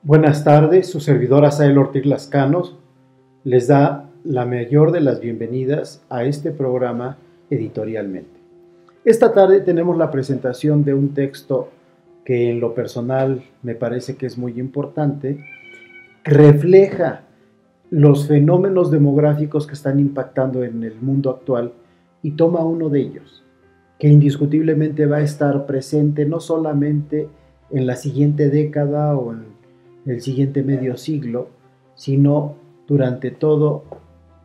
Buenas tardes, su servidor Asael Ortiz Lascanos les da la mayor de las bienvenidas a este programa editorialmente. Esta tarde tenemos la presentación de un texto que en lo personal me parece que es muy importante, refleja los fenómenos demográficos que están impactando en el mundo actual y toma uno de ellos, que indiscutiblemente va a estar presente no solamente en la siguiente década o en el siguiente medio siglo, sino durante todo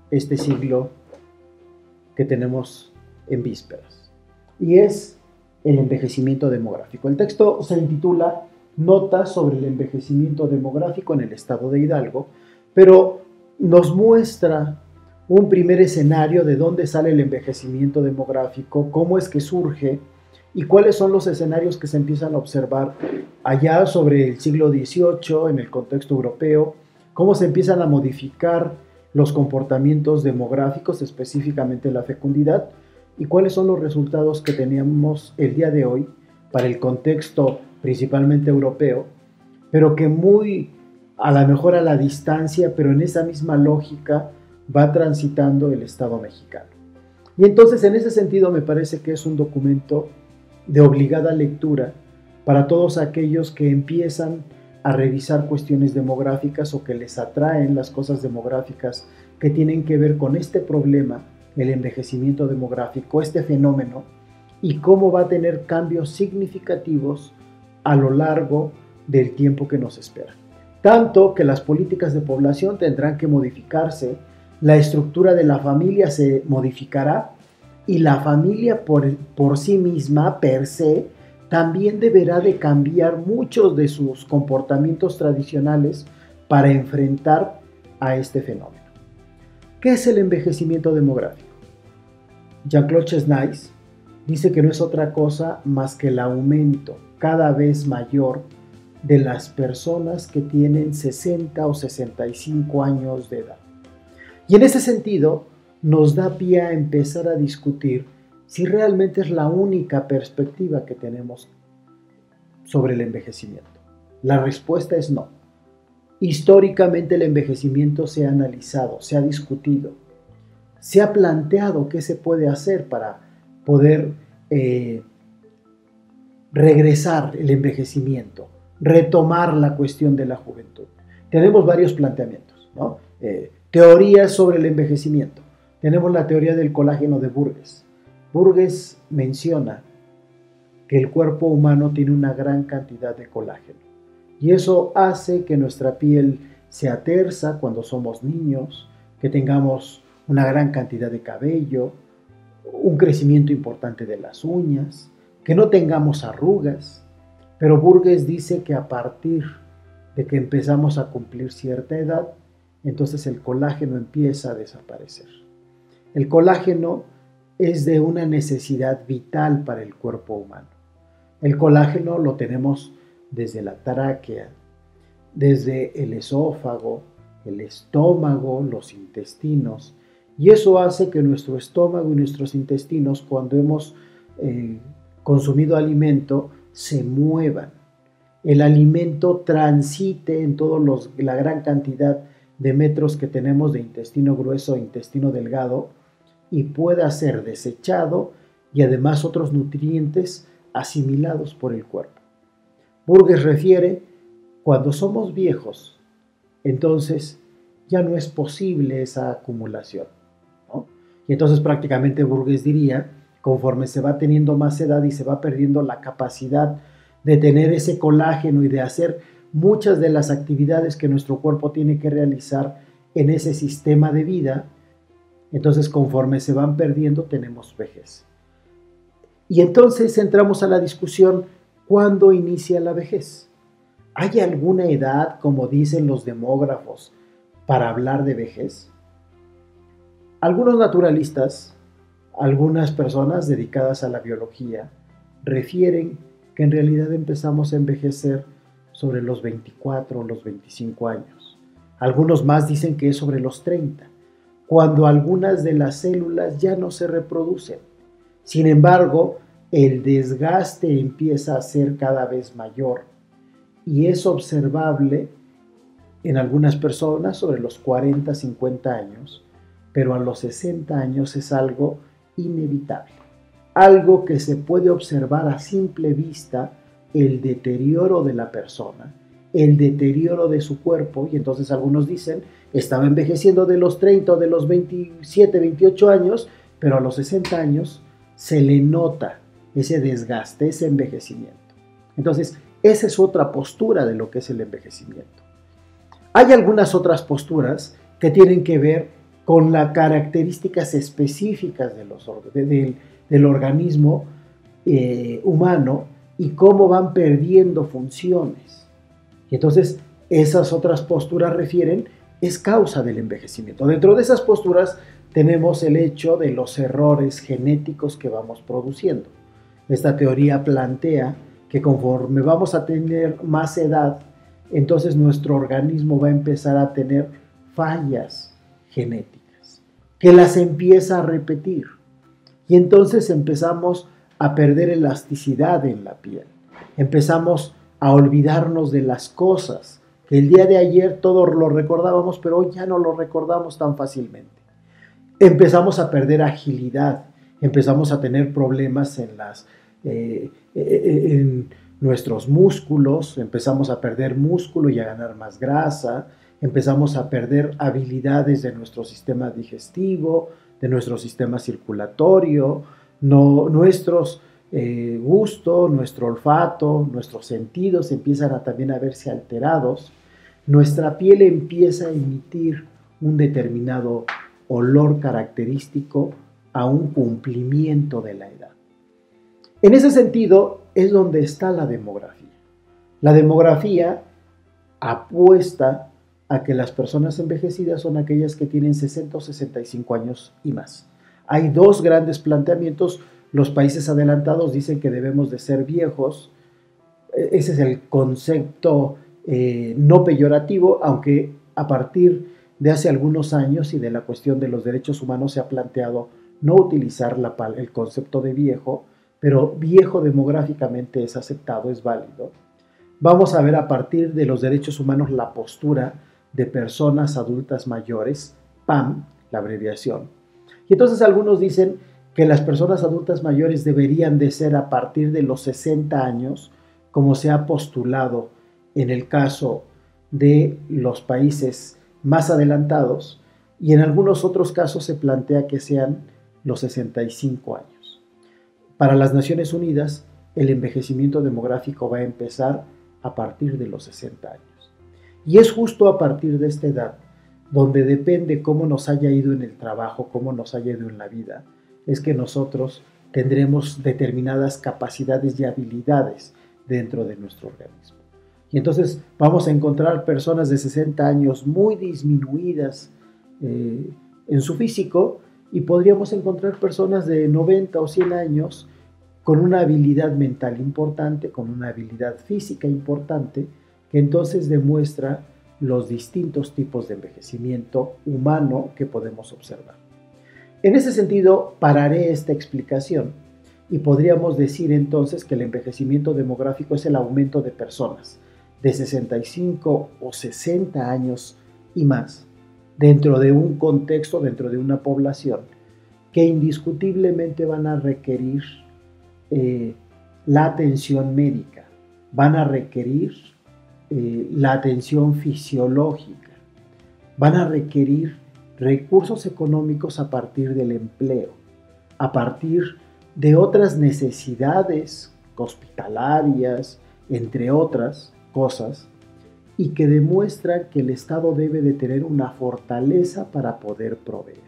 este siglo que tenemos en vísperas. Y es el envejecimiento demográfico. El texto se intitula Notas sobre el envejecimiento demográfico en el estado de Hidalgo, pero nos muestra un primer escenario de dónde sale el envejecimiento demográfico, cómo es que surge y cuáles son los escenarios que se empiezan a observar allá sobre el siglo XVIII en el contexto europeo, cómo se empiezan a modificar los comportamientos demográficos, específicamente la fecundidad, y cuáles son los resultados que teníamos el día de hoy para el contexto principalmente europeo, pero que muy a lo mejor a la distancia, pero en esa misma lógica va transitando el Estado mexicano. Y entonces en ese sentido me parece que es un documento de obligada lectura para todos aquellos que empiezan a revisar cuestiones demográficas o que les atraen las cosas demográficas que tienen que ver con este problema, el envejecimiento demográfico, este fenómeno, y cómo va a tener cambios significativos a lo largo del tiempo que nos espera. Tanto que las políticas de población tendrán que modificarse, la estructura de la familia se modificará y la familia por sí misma, per se, también deberá de cambiar muchos de sus comportamientos tradicionales para enfrentar a este fenómeno. ¿Qué es el envejecimiento demográfico? Jean-Claude Chesnais dice que no es otra cosa más que el aumento cada vez mayor de las personas que tienen 60 o 65 años de edad. Y en ese sentido, nos da pie a empezar a discutir si realmente es la única perspectiva que tenemos sobre el envejecimiento. La respuesta es no. Históricamente el envejecimiento se ha analizado, se ha discutido, se ha planteado qué se puede hacer para poder regresar el envejecimiento, retomar la cuestión de la juventud. Tenemos varios planteamientos, ¿no? Teorías sobre el envejecimiento. Tenemos la teoría del colágeno de Burgess. Burgess menciona que el cuerpo humano tiene una gran cantidad de colágeno y eso hace que nuestra piel sea tersa cuando somos niños, que tengamos una gran cantidad de cabello, un crecimiento importante de las uñas, que no tengamos arrugas. Pero Burgess dice que a partir de que empezamos a cumplir cierta edad, entonces el colágeno empieza a desaparecer. El colágeno es de una necesidad vital para el cuerpo humano. El colágeno lo tenemos desde la tráquea, desde el esófago, el estómago, los intestinos, y eso hace que nuestro estómago y nuestros intestinos, cuando hemos consumido alimento, se muevan. El alimento transite en la gran cantidad de metros que tenemos de intestino grueso e intestino delgado y pueda ser desechado y además otros nutrientes asimilados por el cuerpo. Burgess refiere, cuando somos viejos, entonces ya no es posible esa acumulación, ¿no? Y entonces prácticamente Burgess diría, conforme se va teniendo más edad y se va perdiendo la capacidad de tener ese colágeno y de hacer muchas de las actividades que nuestro cuerpo tiene que realizar en ese sistema de vida, entonces conforme se van perdiendo tenemos vejez. Y entonces entramos a la discusión, ¿cuándo inicia la vejez? ¿Hay alguna edad, como dicen los demógrafos, para hablar de vejez? Algunos naturalistas, algunas personas dedicadas a la biología, refieren que en realidad empezamos a envejecer sobre los 24 o los 25 años. Algunos más dicen que es sobre los 30, cuando algunas de las células ya no se reproducen. Sin embargo, el desgaste empieza a ser cada vez mayor y es observable en algunas personas sobre los 40, 50 años, pero a los 60 años es algo inevitable, algo que se puede observar a simple vista, el deterioro de la persona, el deterioro de su cuerpo, y entonces algunos dicen, estaba envejeciendo de los 30 o de los 27, 28 años, pero a los 60 años se le nota ese desgaste, ese envejecimiento. Entonces, esa es otra postura de lo que es el envejecimiento. Hay algunas otras posturas que tienen que ver con las características específicas del organismo humano y cómo van perdiendo funciones. Y entonces, esas otras posturas refieren, es causa del envejecimiento. Dentro de esas posturas tenemos el hecho de los errores genéticos que vamos produciendo. Esta teoría plantea que conforme vamos a tener más edad, entonces nuestro organismo va a empezar a tener fallas genéticas, que las empieza a repetir. Y entonces empezamos a perder elasticidad en la piel. Empezamos a olvidarnos de las cosas, que el día de ayer todo lo recordábamos, pero hoy ya no lo recordamos tan fácilmente. Empezamos a perder agilidad, empezamos a tener problemas en nuestros músculos, empezamos a perder músculo y a ganar más grasa, empezamos a perder habilidades de nuestro sistema digestivo, de nuestro sistema circulatorio, nuestros gusto, nuestro olfato, nuestros sentidos empiezan también a verse alterados, nuestra piel empieza a emitir un determinado olor característico a un cumplimiento de la edad. En ese sentido es donde está la demografía. La demografía apuesta a que las personas envejecidas son aquellas que tienen 60 o 65 años y más. Hay dos grandes planteamientos. Los países adelantados dicen que debemos de ser viejos. Ese es el concepto no peyorativo, aunque a partir de hace algunos años y de la cuestión de los derechos humanos se ha planteado no utilizar el concepto de viejo, pero viejo demográficamente es aceptado, es válido. Vamos a ver a partir de los derechos humanos la postura de personas adultas mayores, PAM, la abreviación. Y entonces algunos dicen que las personas adultas mayores deberían de ser a partir de los 60 años, como se ha postulado en el caso de los países más adelantados, y en algunos otros casos se plantea que sean los 65 años. Para las Naciones Unidas, el envejecimiento demográfico va a empezar a partir de los 60 años. Y es justo a partir de esta edad, donde depende cómo nos haya ido en el trabajo, cómo nos haya ido en la vida, es que nosotros tendremos determinadas capacidades y habilidades dentro de nuestro organismo. Y entonces vamos a encontrar personas de 60 años muy disminuidas en su físico, y podríamos encontrar personas de 90 o 100 años con una habilidad mental importante, con una habilidad física importante, que entonces demuestra los distintos tipos de envejecimiento humano que podemos observar. En ese sentido, pararé esta explicación y podríamos decir entonces que el envejecimiento demográfico es el aumento de personas de 65 o 60 años y más dentro de un contexto, dentro de una población que indiscutiblemente van a requerir la atención médica, van a requerir la atención fisiológica, van a requerir recursos económicos a partir del empleo, a partir de otras necesidades hospitalarias, entre otras cosas, y que demuestran que el Estado debe de tener una fortaleza para poder proveer.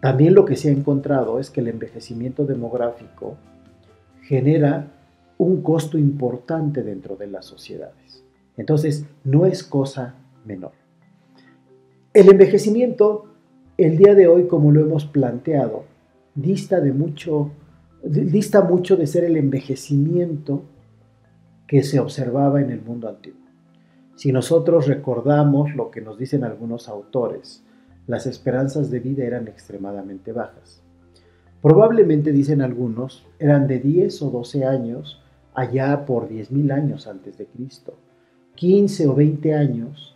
También lo que se ha encontrado es que el envejecimiento demográfico genera un costo importante dentro de las sociedades. Entonces, no es cosa menor. El envejecimiento, el día de hoy, como lo hemos planteado, dista mucho de ser el envejecimiento que se observaba en el mundo antiguo. Si nosotros recordamos lo que nos dicen algunos autores, las esperanzas de vida eran extremadamente bajas. Probablemente, dicen algunos, eran de 10 o 12 años allá por 10.000 años antes de Cristo, 15 o 20 años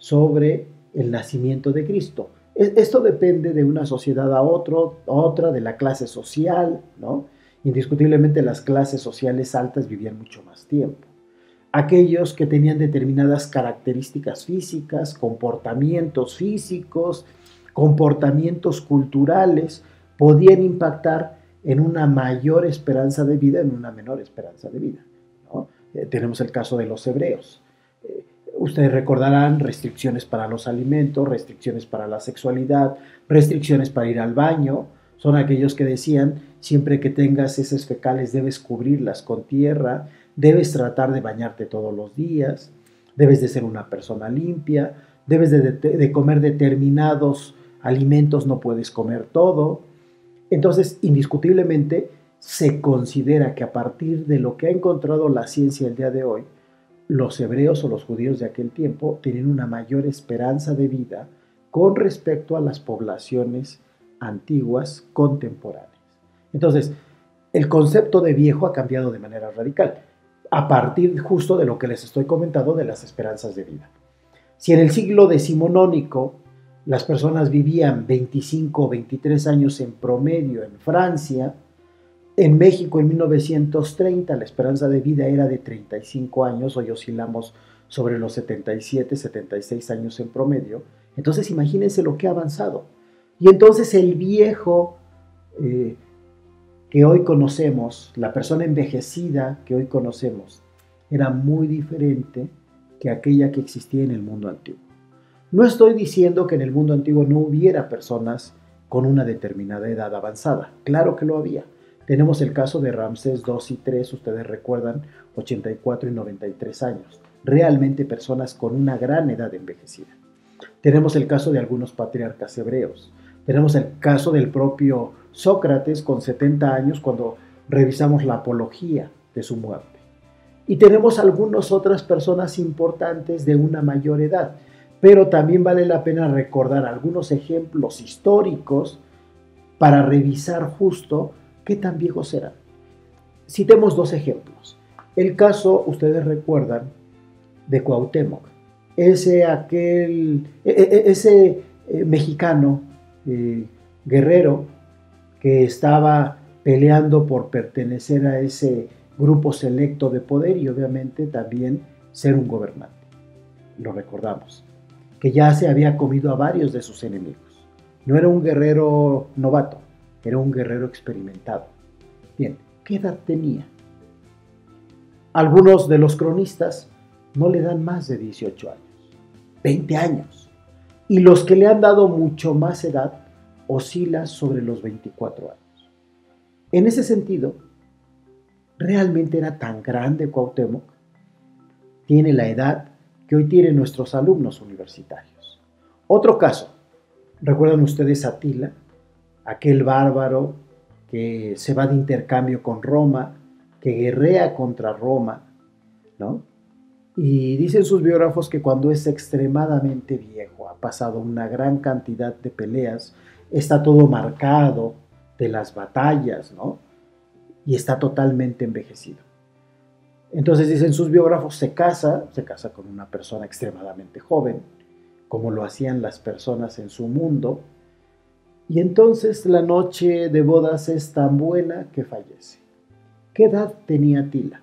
sobre el nacimiento de Cristo. Esto depende de una sociedad a otra, de la clase social, ¿no? Indiscutiblemente las clases sociales altas vivían mucho más tiempo. Aquellos que tenían determinadas características físicas, comportamientos físicos, comportamientos culturales, podían impactar en una mayor esperanza de vida, en una menor esperanza de vida, ¿no? Tenemos el caso de los hebreos. Ustedes recordarán restricciones para los alimentos, restricciones para la sexualidad, restricciones para ir al baño. Son aquellos que decían, siempre que tengas heces fecales debes cubrirlas con tierra, debes tratar de bañarte todos los días, debes de ser una persona limpia, debes de comer determinados alimentos, no puedes comer todo. Entonces, indiscutiblemente, se considera que a partir de lo que ha encontrado la ciencia el día de hoy, los hebreos o los judíos de aquel tiempo tienen una mayor esperanza de vida con respecto a las poblaciones antiguas contemporáneas. Entonces, el concepto de viejo ha cambiado de manera radical, a partir justo de lo que les estoy comentando de las esperanzas de vida. Si en el siglo decimonónico las personas vivían 25 o 23 años en promedio en Francia, en México en 1930 la esperanza de vida era de 35 años, hoy oscilamos sobre los 77, 76 años en promedio. Entonces imagínense lo que ha avanzado. Y entonces el viejo que hoy conocemos, la persona envejecida que hoy conocemos, era muy diferente que aquella que existía en el mundo antiguo. No estoy diciendo que en el mundo antiguo no hubiera personas con una determinada edad avanzada. Claro que lo había. Tenemos el caso de Ramsés II y III, ustedes recuerdan, 84 y 93 años. Realmente personas con una gran edad envejecida. Tenemos el caso de algunos patriarcas hebreos. Tenemos el caso del propio Sócrates con 70 años cuando revisamos la apología de su muerte. Y tenemos algunas otras personas importantes de una mayor edad. Pero también vale la pena recordar algunos ejemplos históricos para revisar justo qué tan viejos eran. Citemos dos ejemplos. El caso, ustedes recuerdan, de Cuauhtémoc, ese mexicano guerrero que estaba peleando por pertenecer a ese grupo selecto de poder y obviamente también ser un gobernante. Lo recordamos, que ya se había comido a varios de sus enemigos. No era un guerrero novato, era un guerrero experimentado. Bien, ¿qué edad tenía? Algunos de los cronistas no le dan más de 18 años, 20 años. Y los que le han dado mucho más edad oscila sobre los 24 años. En ese sentido, ¿realmente era tan grande Cuauhtémoc? Tiene la edad que hoy tienen nuestros alumnos universitarios. Otro caso, ¿recuerdan ustedes a Atila? Aquel bárbaro que se va de intercambio con Roma, que guerrea contra Roma, ¿no? Y dicen sus biógrafos que cuando es extremadamente viejo, ha pasado una gran cantidad de peleas, está todo marcado de las batallas, ¿no? Y está totalmente envejecido. Entonces dicen sus biógrafos, se casa con una persona extremadamente joven, como lo hacían las personas en su mundo, y entonces la noche de bodas es tan buena que fallece. ¿Qué edad tenía Atila?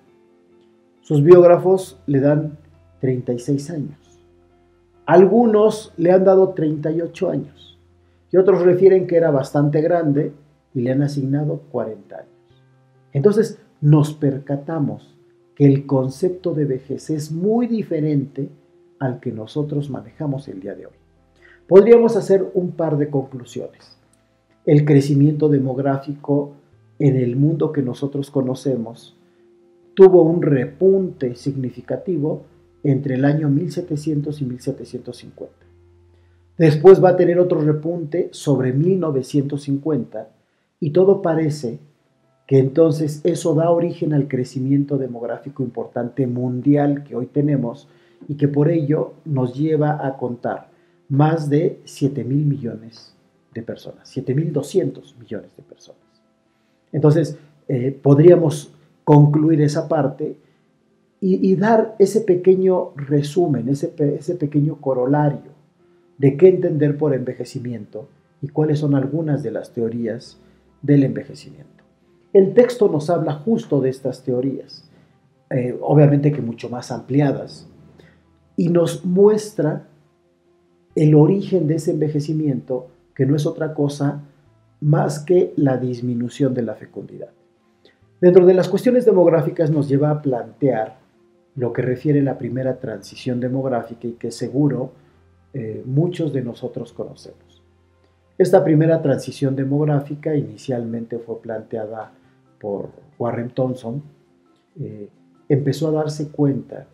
Sus biógrafos le dan 36 años. Algunos le han dado 38 años y otros refieren que era bastante grande y le han asignado 40 años. Entonces nos percatamos que el concepto de vejez es muy diferente al que nosotros manejamos el día de hoy. Podríamos hacer un par de conclusiones. El crecimiento demográfico en el mundo que nosotros conocemos tuvo un repunte significativo entre el año 1700 y 1750. Después va a tener otro repunte sobre 1950 y todo parece que entonces eso da origen al crecimiento demográfico importante mundial que hoy tenemos y que por ello nos lleva a contar más de 7,000 millones de personas, 7,200 millones de personas. Entonces, podríamos concluir esa parte y dar ese pequeño resumen, ese pequeño corolario de qué entender por envejecimiento y cuáles son algunas de las teorías del envejecimiento. El texto nos habla justo de estas teorías, obviamente que mucho más ampliadas, y nos muestra el origen de ese envejecimiento, que no es otra cosa más que la disminución de la fecundidad. Dentro de las cuestiones demográficas nos lleva a plantear lo que refiere a la primera transición demográfica y que seguro muchos de nosotros conocemos. Esta primera transición demográfica inicialmente fue planteada por Warren Thompson. Empezó a darse cuenta,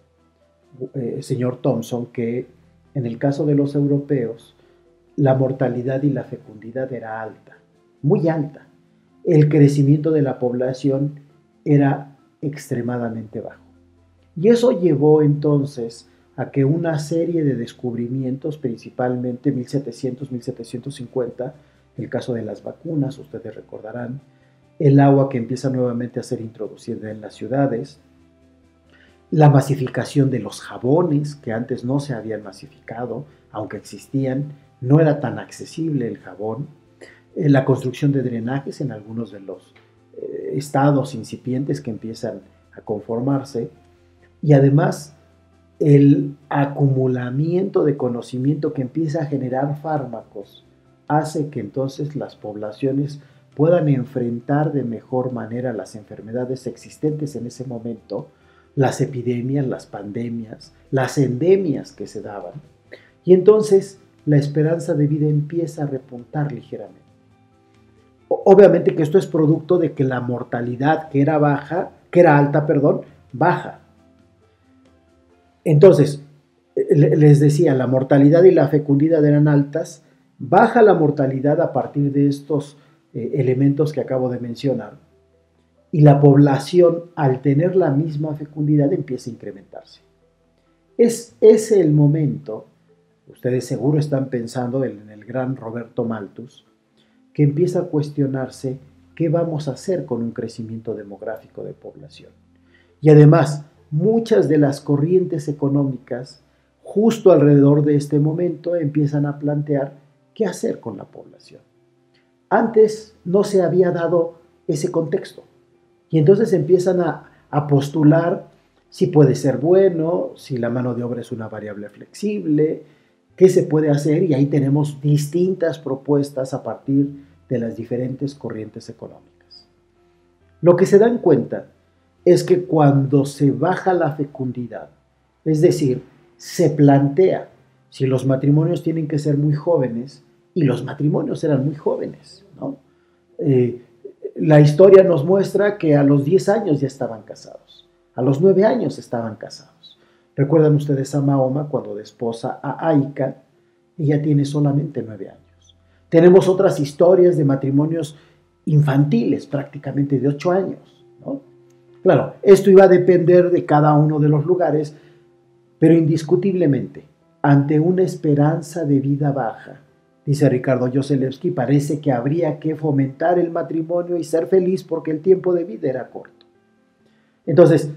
señor Thompson, que en el caso de los europeos la mortalidad y la fecundidad era alta, muy alta. El crecimiento de la población era extremadamente bajo. Y eso llevó entonces a que una serie de descubrimientos, principalmente 1700-1750, el caso de las vacunas, ustedes recordarán, el agua que empieza nuevamente a ser introducida en las ciudades, la masificación de los jabones, que antes no se habían masificado, aunque existían, no era tan accesible el jabón, la construcción de drenajes en algunos de los estados incipientes que empiezan a conformarse, y además el acumulamiento de conocimiento que empieza a generar fármacos hace que entonces las poblaciones puedan enfrentar de mejor manera las enfermedades existentes en ese momento, las epidemias, las pandemias, las endemias que se daban, y entonces la esperanza de vida empieza a repuntar ligeramente. Obviamente que esto es producto de que la mortalidad que era alta, baja. Entonces, les decía, la mortalidad y la fecundidad eran altas, baja la mortalidad a partir de estos elementos que acabo de mencionar, y la población, al tener la misma fecundidad, empieza a incrementarse. Es ese el momento, ustedes seguro están pensando en el gran Roberto Malthus, que empieza a cuestionarse qué vamos a hacer con un crecimiento demográfico de población. Y además, muchas de las corrientes económicas, justo alrededor de este momento, empiezan a plantear qué hacer con la población. Antes no se había dado ese contexto. Y entonces empiezan a postular si puede ser bueno, si la mano de obra es una variable flexible, qué se puede hacer, y ahí tenemos distintas propuestas a partir de las diferentes corrientes económicas. Lo que se dan cuenta es que cuando se baja la fecundidad, es decir, se plantea si los matrimonios tienen que ser muy jóvenes, y los matrimonios eran muy jóvenes, ¿no? La historia nos muestra que a los 10 años ya estaban casados, a los 9 años estaban casados. ¿Recuerdan ustedes a Mahoma cuando desposa a Aika? Ella tiene solamente 9 años. Tenemos otras historias de matrimonios infantiles, prácticamente de 8 años, ¿no? Claro, esto iba a depender de cada uno de los lugares, pero indiscutiblemente, ante una esperanza de vida baja, dice Ricardo Yoselewski, parece que habría que fomentar el matrimonio y ser feliz porque el tiempo de vida era corto. Entonces,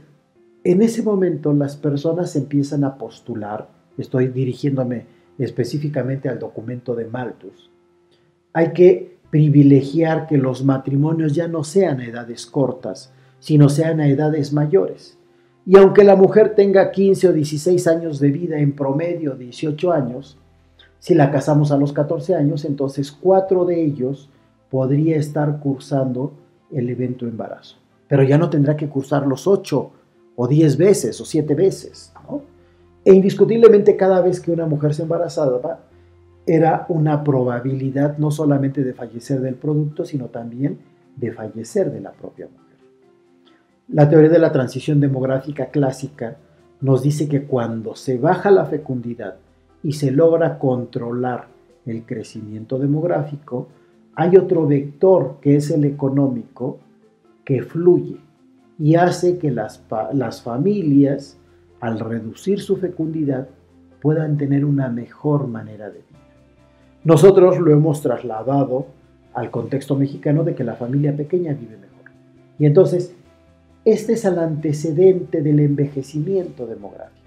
en ese momento las personas empiezan a postular, estoy dirigiéndome específicamente al documento de Malthus, hay que privilegiar que los matrimonios ya no sean a edades cortas, sino sean a edades mayores. Y aunque la mujer tenga 15 o 16 años de vida, en promedio 18 años, si la casamos a los 14 años, entonces 4 de ellos podría estar cursando el evento embarazo. Pero ya no tendrá que cursar los 8 o 10 veces o 7 veces, ¿no? E indiscutiblemente cada vez que una mujer se embarazaba, era una probabilidad no solamente de fallecer del producto, sino también de fallecer de la propia mujer. La teoría de la transición demográfica clásica nos dice que cuando se baja la fecundidad y se logra controlar el crecimiento demográfico, hay otro vector que es el económico que fluye y hace que las familias, al reducir su fecundidad, puedan tener una mejor manera de vida. Nosotros lo hemos trasladado al contexto mexicano de que la familia pequeña vive mejor. Y entonces, Este es el antecedente del envejecimiento demográfico.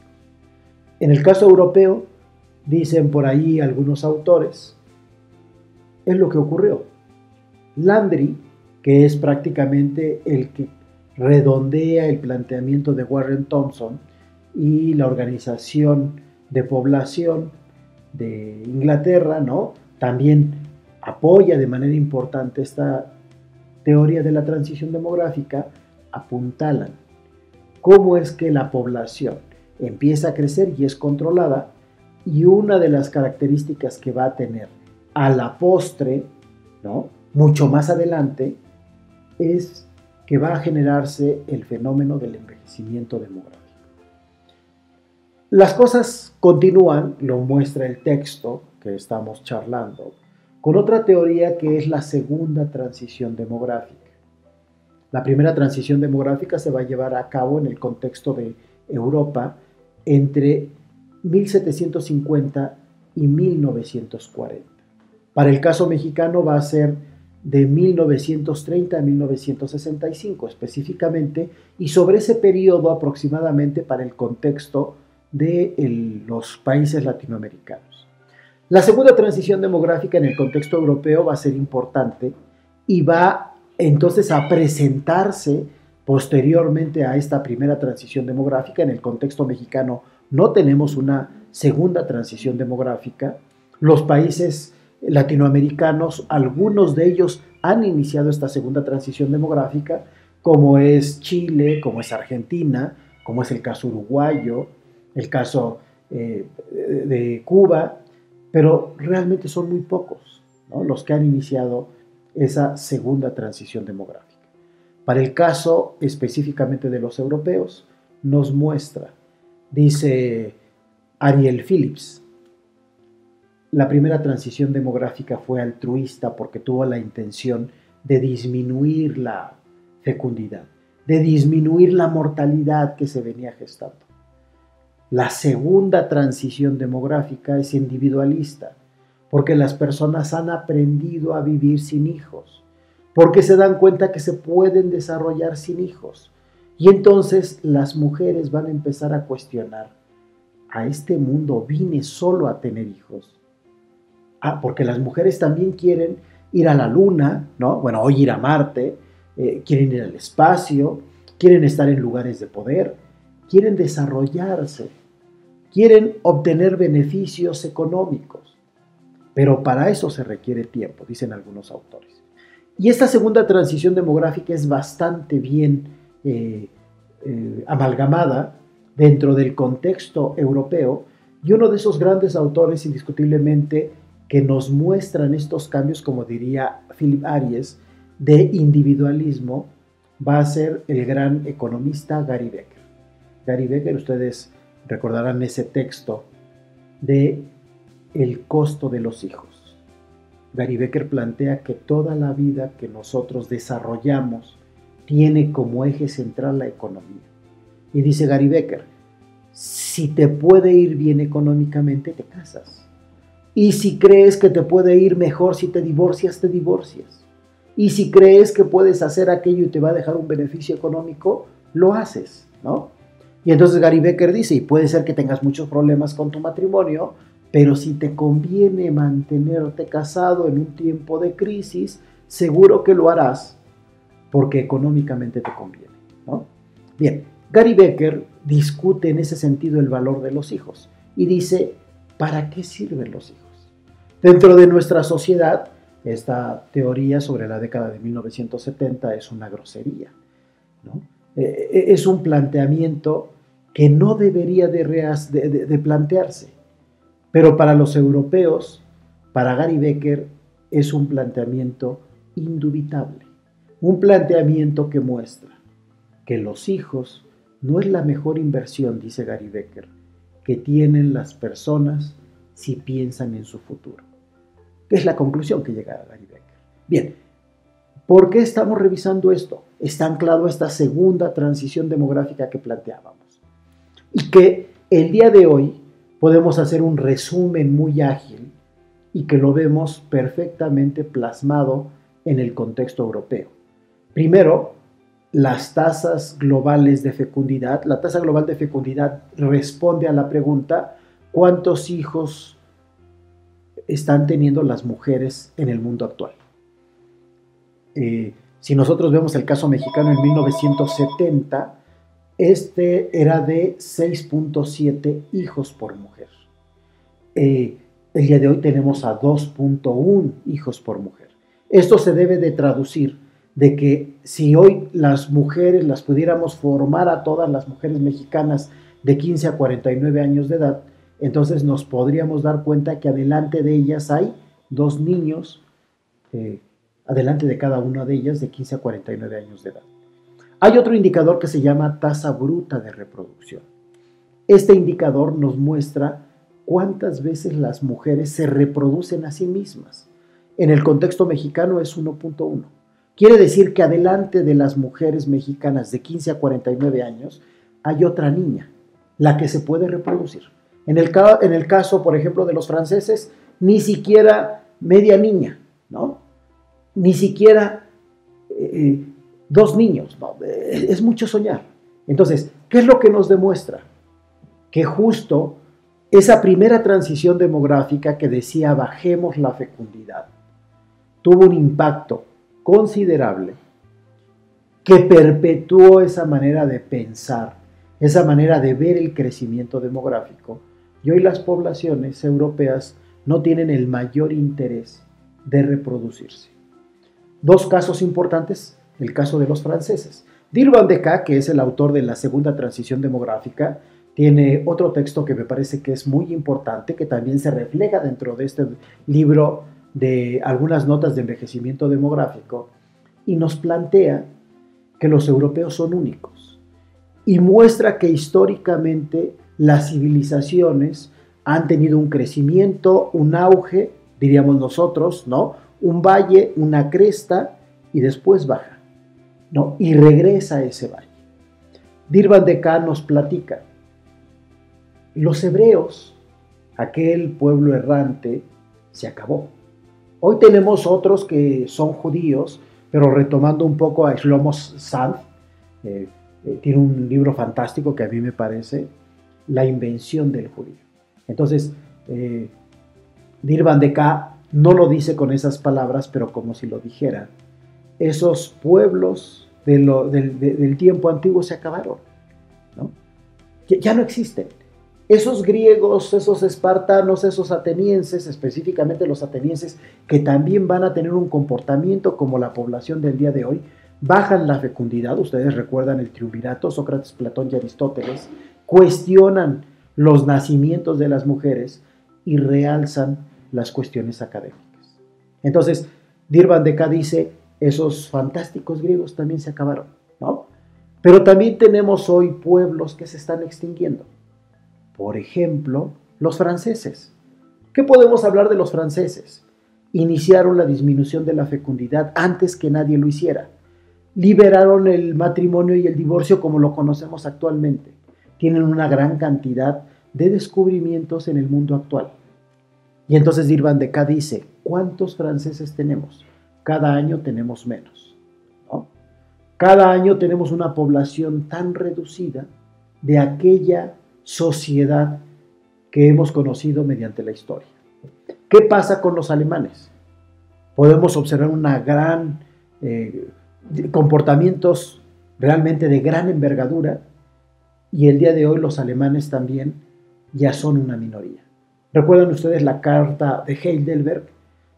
En el caso europeo, dicen por ahí algunos autores, es lo que ocurrió. Landry, que es prácticamente el que redondea el planteamiento de Warren Thompson y la Organización de Población de Inglaterra, ¿no? También apoya de manera importante esta teoría de la transición demográfica, apuntalan cómo es que la población empieza a crecer y es controlada, y una de las características que va a tener a la postre, ¿no?, mucho más adelante, es que va a generarse el fenómeno del envejecimiento demográfico. Las cosas continúan, lo muestra el texto que estamos charlando, con otra teoría que es la segunda transición demográfica. La primera transición demográfica se va a llevar a cabo en el contexto de Europa entre 1750 y 1940. Para el caso mexicano va a ser de 1930 a 1965 específicamente, y sobre ese periodo aproximadamente para el contexto de los países latinoamericanos. La segunda transición demográfica en el contexto europeo va a ser importante y va entonces a presentarse posteriormente a esta primera transición demográfica. En el contexto mexicano no tenemos una segunda transición demográfica. Los países latinoamericanos, algunos de ellos han iniciado esta segunda transición demográfica, como es Chile, como es Argentina, como es el caso uruguayo, el caso de Cuba, pero realmente son muy pocos, ¿no?, los que han iniciado esa segunda transición demográfica. Para el caso específicamente de los europeos, nos muestra, dice Ariel Phillips, la primera transición demográfica fue altruista porque tuvo la intención de disminuir la fecundidad, de disminuir la mortalidad que se venía gestando. La segunda transición demográfica es individualista, porque las personas han aprendido a vivir sin hijos, porque se dan cuenta que se pueden desarrollar sin hijos. Y entonces las mujeres van a empezar a cuestionar, ¿a este mundo vine solo a tener hijos? Porque las mujeres también quieren ir a la luna, ¿no? Bueno, hoy ir a Marte, quieren ir al espacio, quieren estar en lugares de poder, quieren desarrollarse, quieren obtener beneficios económicos, pero para eso se requiere tiempo, dicen algunos autores. Y esta segunda transición demográfica es bastante bien amalgamada dentro del contexto europeo, y uno de esos grandes autores indiscutiblemente que nos muestran estos cambios, como diría Philip Aries, de individualismo, va a ser el gran economista Gary Becker. Gary Becker, ustedes recordarán ese texto de El costo de los hijos. Gary Becker plantea que toda la vida que nosotros desarrollamos tiene como eje central la economía. Y dice Gary Becker, si te puede ir bien económicamente, te casas. Y si crees que te puede ir mejor si te divorcias, te divorcias. Y si crees que puedes hacer aquello y te va a dejar un beneficio económico, lo haces, ¿no? Y entonces Gary Becker dice, y puede ser que tengas muchos problemas con tu matrimonio, pero si te conviene mantenerte casado en un tiempo de crisis, seguro que lo harás porque económicamente te conviene, ¿no? Bien, Gary Becker discute en ese sentido el valor de los hijos y dice, ¿para qué sirven los hijos? Dentro de nuestra sociedad, esta teoría sobre la década de 1970 es una grosería, ¿no? Es un planteamiento que no debería de plantearse, pero para los europeos, para Gary Becker, es un planteamiento indubitable, un planteamiento que muestra que los hijos no es la mejor inversión, dice Gary Becker, que tienen las personas si piensan en su futuro. Es la conclusión que llega a Gary Becker. Bien, ¿por qué estamos revisando esto? Está anclado a esta segunda transición demográfica que planteábamos. Y que el día de hoy podemos hacer un resumen muy ágil y que lo vemos perfectamente plasmado en el contexto europeo. Primero, las tasas globales de fecundidad. La tasa global de fecundidad responde a la pregunta: ¿cuántos hijos están teniendo las mujeres en el mundo actual? Si nosotros vemos el caso mexicano en 1970, este era de 6.7 hijos por mujer. El día de hoy tenemos a 2.1 hijos por mujer. Esto se debe de traducir de que si hoy las mujeres las pudiéramos formar a todas las mujeres mexicanas de 15 a 49 años de edad, entonces nos podríamos dar cuenta que adelante de ellas hay 2 niños, adelante de cada una de ellas de 15 a 49 años de edad. Hay otro indicador que se llama tasa bruta de reproducción. Este indicador nos muestra cuántas veces las mujeres se reproducen a sí mismas. En el contexto mexicano es 1.1. Quiere decir que adelante de las mujeres mexicanas de 15 a 49 años hay otra niña, la que se puede reproducir. En el caso, por ejemplo, de los franceses, ni siquiera media niña, ¿no? Ni siquiera 2 niños, ¿no? Es mucho soñar. Entonces, ¿qué es lo que nos demuestra? Que justo esa primera transición demográfica que decía bajemos la fecundidad tuvo un impacto considerable que perpetuó esa manera de pensar, esa manera de ver el crecimiento demográfico, y hoy las poblaciones europeas no tienen el mayor interés de reproducirse. 2 casos importantes, el caso de los franceses. Dirvan de K, que es el autor de la segunda transición demográfica, tiene otro texto que me parece que es muy importante, que también se refleja dentro de este libro de algunas notas de envejecimiento demográfico, y nos plantea que los europeos son únicos y muestra que históricamente las civilizaciones han tenido un crecimiento, un auge, diríamos nosotros, ¿no? Un valle, una cresta, y después baja, ¿no? Y regresa a ese valle. Dirvan de K nos platica: los hebreos, aquel pueblo errante, se acabó. Hoy tenemos otros que son judíos, pero retomando un poco a Shlomo Sand, tiene un libro fantástico que a mí me parece, La invención del judío. Entonces, Dirvan de K no lo dice con esas palabras, pero como si lo dijera. Esos pueblos del tiempo antiguo se acabaron, ¿no? Ya no existen. Esos griegos, esos espartanos, esos atenienses, específicamente los atenienses, que también van a tener un comportamiento como la población del día de hoy, bajan la fecundidad. Ustedes recuerdan el triunvirato, Sócrates, Platón y Aristóteles, cuestionan los nacimientos de las mujeres y realzan las cuestiones académicas. Entonces, Dirvan de K dice, esos fantásticos griegos también se acabaron, ¿no? Pero también tenemos hoy pueblos que se están extinguiendo. Por ejemplo, los franceses. ¿Qué podemos hablar de los franceses? Iniciaron la disminución de la fecundidad antes que nadie lo hiciera. Liberaron el matrimonio y el divorcio como lo conocemos actualmente. Tienen una gran cantidad de descubrimientos en el mundo actual. Y entonces Dirvan de K dice, ¿cuántos franceses tenemos? Cada año tenemos menos, ¿no? Cada año tenemos una población tan reducida de aquella sociedad que hemos conocido mediante la historia. ¿Qué pasa con los alemanes? Podemos observar una gran comportamientos realmente de gran envergadura, y el día de hoy los alemanes también ya son una minoría. ¿Recuerdan ustedes la carta de Heidelberg?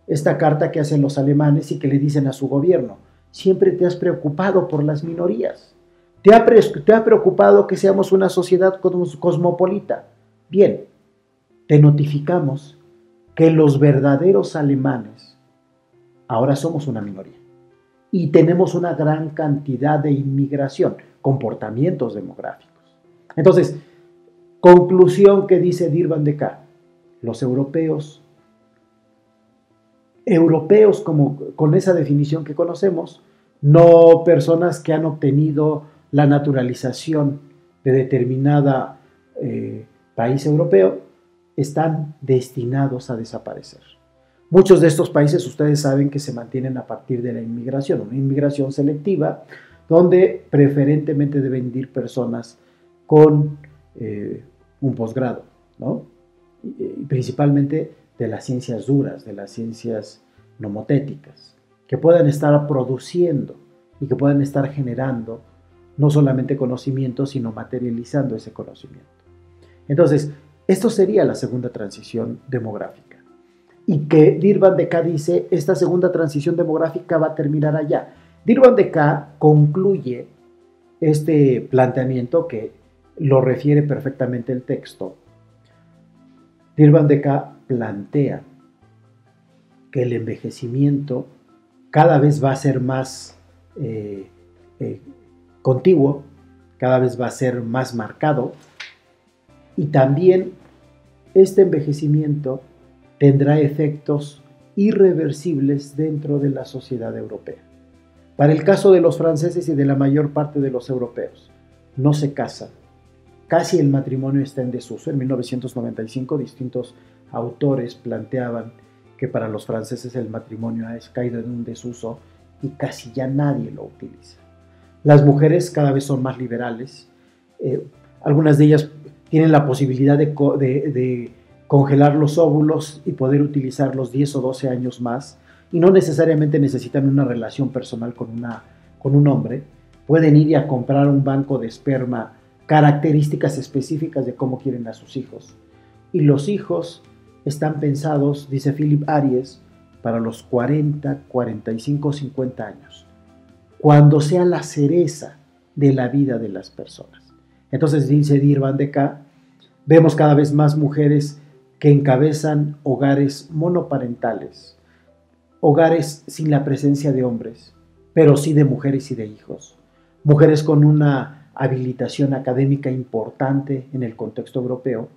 Esta carta que hacen los alemanes y que le dicen a su gobierno, siempre te has preocupado por las minorías. ¿Te ha preocupado que seamos una sociedad cosmopolita? Bien, te notificamos que los verdaderos alemanes ahora somos una minoría y tenemos una gran cantidad de inmigración, comportamientos demográficos. Entonces, conclusión que dice Dirvan de K, los europeos como con esa definición que conocemos, no personas que han obtenido la naturalización de determinada país europeo, están destinados a desaparecer. Muchos de estos países ustedes saben que se mantienen a partir de la inmigración, una inmigración selectiva, donde preferentemente deben ir personas con un posgrado, ¿no? Y principalmente de las ciencias duras, de las ciencias nomotéticas, que puedan estar produciendo y que puedan estar generando no solamente conocimiento, sino materializando ese conocimiento. Entonces, esto sería la segunda transición demográfica. Y que Dir Van de Ka dice, esta segunda transición demográfica va a terminar allá. Dir Van de Ka concluye este planteamiento que lo refiere perfectamente el texto. Dir Van de Ka plantea que el envejecimiento cada vez va a ser más contiguo, cada vez va a ser más marcado, y también este envejecimiento tendrá efectos irreversibles dentro de la sociedad europea. Para el caso de los franceses y de la mayor parte de los europeos, no se casan. Casi el matrimonio está en desuso. En 1995 distintos autores planteaban que para los franceses el matrimonio ha caído en un desuso y casi ya nadie lo utiliza. Las mujeres cada vez son más liberales. Algunas de ellas tienen la posibilidad de congelar los óvulos y poder utilizarlos 10 o 12 años más, y no necesariamente necesitan una relación personal con un hombre. Pueden ir a comprar un banco de esperma, características específicas de cómo quieren a sus hijos. Y los hijos están pensados, dice Philip Aries, para los 40, 45, 50 años, cuando sea la cereza de la vida de las personas. Entonces, dice Dir Van de Ka, vemos cada vez más mujeres que encabezan hogares monoparentales, hogares sin la presencia de hombres, pero sí de mujeres y de hijos. Mujeres con una habilitación académica importante en el contexto europeo,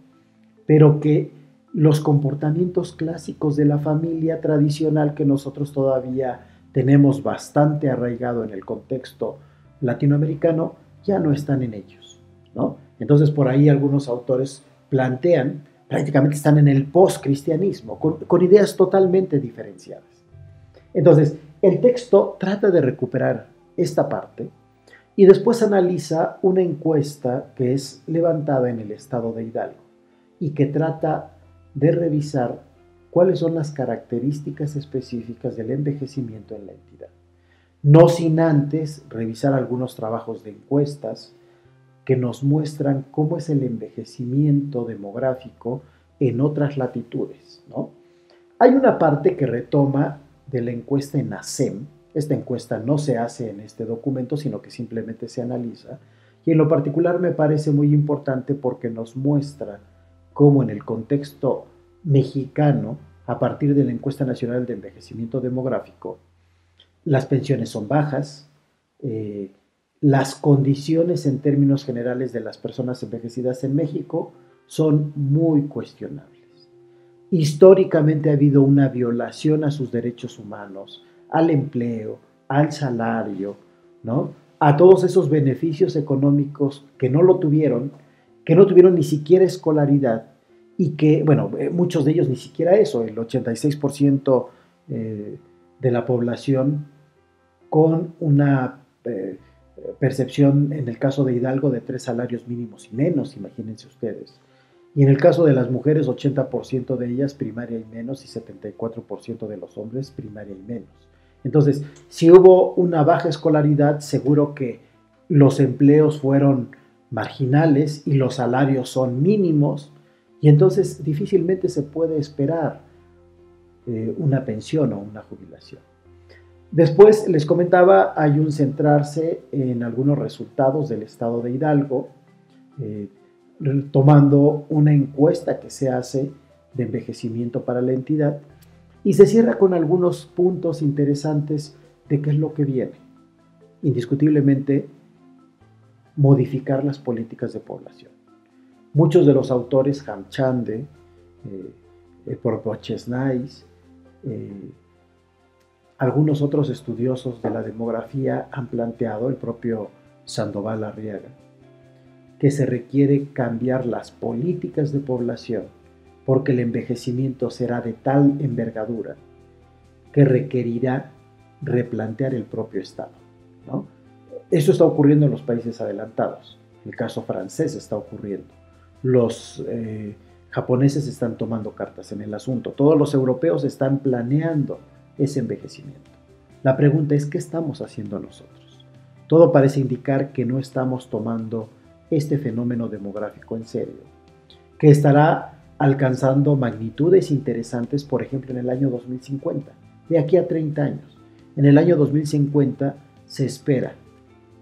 pero que los comportamientos clásicos de la familia tradicional que nosotros todavía tenemos bastante arraigado en el contexto latinoamericano ya no están en ellos, ¿no? Entonces, por ahí algunos autores plantean, prácticamente están en el post-cristianismo, con ideas totalmente diferenciadas. Entonces, el texto trata de recuperar esta parte y después analiza una encuesta que es levantada en el estado de Hidalgo y que trata de revisar cuáles son las características específicas del envejecimiento en la entidad. No sin antes revisar algunos trabajos de encuestas que nos muestran cómo es el envejecimiento demográfico en otras latitudes, ¿no? Hay una parte que retoma de la encuesta en ASEM. Esta encuesta no se hace en este documento, sino que simplemente se analiza, y en lo particular me parece muy importante porque nos muestra cómo en el contexto mexicano, a partir de la encuesta nacional de envejecimiento demográfico, las pensiones son bajas, las condiciones en términos generales de las personas envejecidas en México son muy cuestionables. Históricamente ha habido una violación a sus derechos humanos, al empleo, al salario, ¿no? A todos esos beneficios económicos que no tuvieron ni siquiera escolaridad y que, bueno, muchos de ellos ni siquiera eso, el 86% de la población con una percepción, en el caso de Hidalgo, de 3 salarios mínimos y menos, imagínense ustedes. Y en el caso de las mujeres, 80% de ellas primaria y menos, y 74% de los hombres primaria y menos. Entonces, si hubo una baja escolaridad, seguro que los empleos fueron marginales y los salarios son mínimos, y entonces difícilmente se puede esperar una pensión o una jubilación. Después, les comentaba, hay un centrarse en algunos resultados del estado de Hidalgo, tomando una encuesta que se hace de envejecimiento para la entidad, y se cierra con algunos puntos interesantes de qué es lo que viene. Indiscutiblemente, modificar las políticas de población. Muchos de los autores, Hamchande, el propio Chesnais, algunos otros estudiosos de la demografía han planteado, el propio Sandoval Arriaga, que se requiere cambiar las políticas de población porque el envejecimiento será de tal envergadura que requerirá replantear el propio Estado, ¿no? Esto está ocurriendo en los países adelantados. El caso francés está ocurriendo. Los japoneses están tomando cartas en el asunto. Todos los europeos están planeando ese envejecimiento. La pregunta es, ¿qué estamos haciendo nosotros? Todo parece indicar que no estamos tomando este fenómeno demográfico en serio, que estará alcanzando magnitudes interesantes, por ejemplo, en el año 2050, de aquí a 30 años. En el año 2050 se espera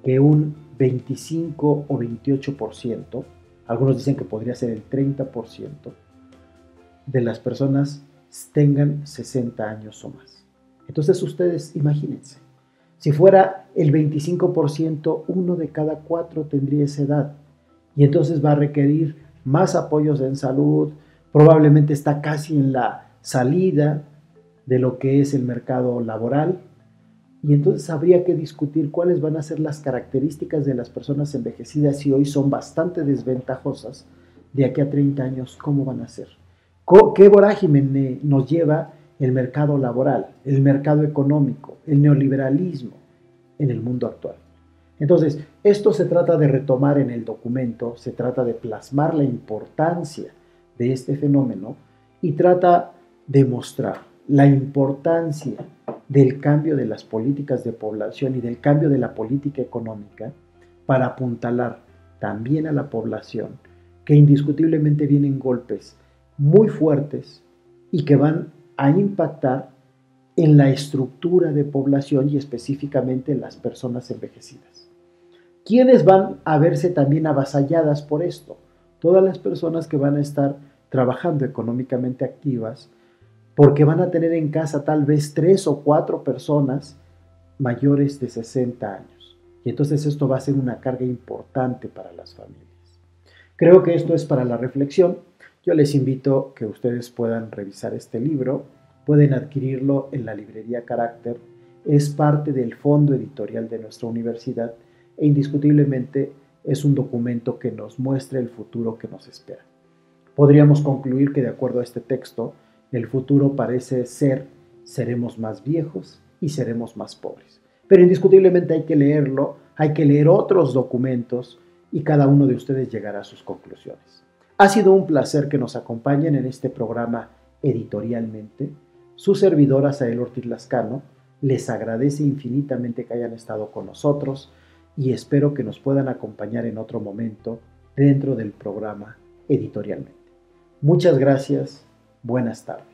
que un 25 o 28%, algunos dicen que podría ser el 30%, de las personas tengan 60 años o más. Entonces ustedes imagínense, si fuera el 25%, uno de cada 4 tendría esa edad, y entonces va a requerir más apoyos en salud, probablemente está casi en la salida de lo que es el mercado laboral, y entonces habría que discutir cuáles van a ser las características de las personas envejecidas, y hoy son bastante desventajosas. De aquí a 30 años, ¿cómo van a ser? ¿Qué vorágine nos lleva el mercado laboral, el mercado económico, el neoliberalismo en el mundo actual? Entonces, esto se trata de retomar en el documento, se trata de plasmar la importancia de este fenómeno y trata de mostrar la importancia del cambio de las políticas de población y del cambio de la política económica para apuntalar también a la población, que indiscutiblemente vienen golpes muy fuertes y que van a impactar en la estructura de población y específicamente en las personas envejecidas. ¿Quiénes van a verse también avasalladas por esto? Todas las personas que van a estar trabajando económicamente activas, porque van a tener en casa tal vez 3 o 4 personas mayores de 60 años. Y entonces esto va a ser una carga importante para las familias. Creo que esto es para la reflexión. Yo les invito que ustedes puedan revisar este libro. Pueden adquirirlo en la librería Carácter. Es parte del fondo editorial de nuestra universidad e indiscutiblemente es un documento que nos muestra el futuro que nos espera. Podríamos concluir que de acuerdo a este texto, el futuro parece ser, seremos más viejos y seremos más pobres. Pero indiscutiblemente hay que leerlo, hay que leer otros documentos y cada uno de ustedes llegará a sus conclusiones. Ha sido un placer que nos acompañen en este programa editorialmente. Su servidor, Asael Ortiz Lascano, les agradece infinitamente que hayan estado con nosotros y espero que nos puedan acompañar en otro momento dentro del programa editorialmente. Muchas gracias. Buenas tardes.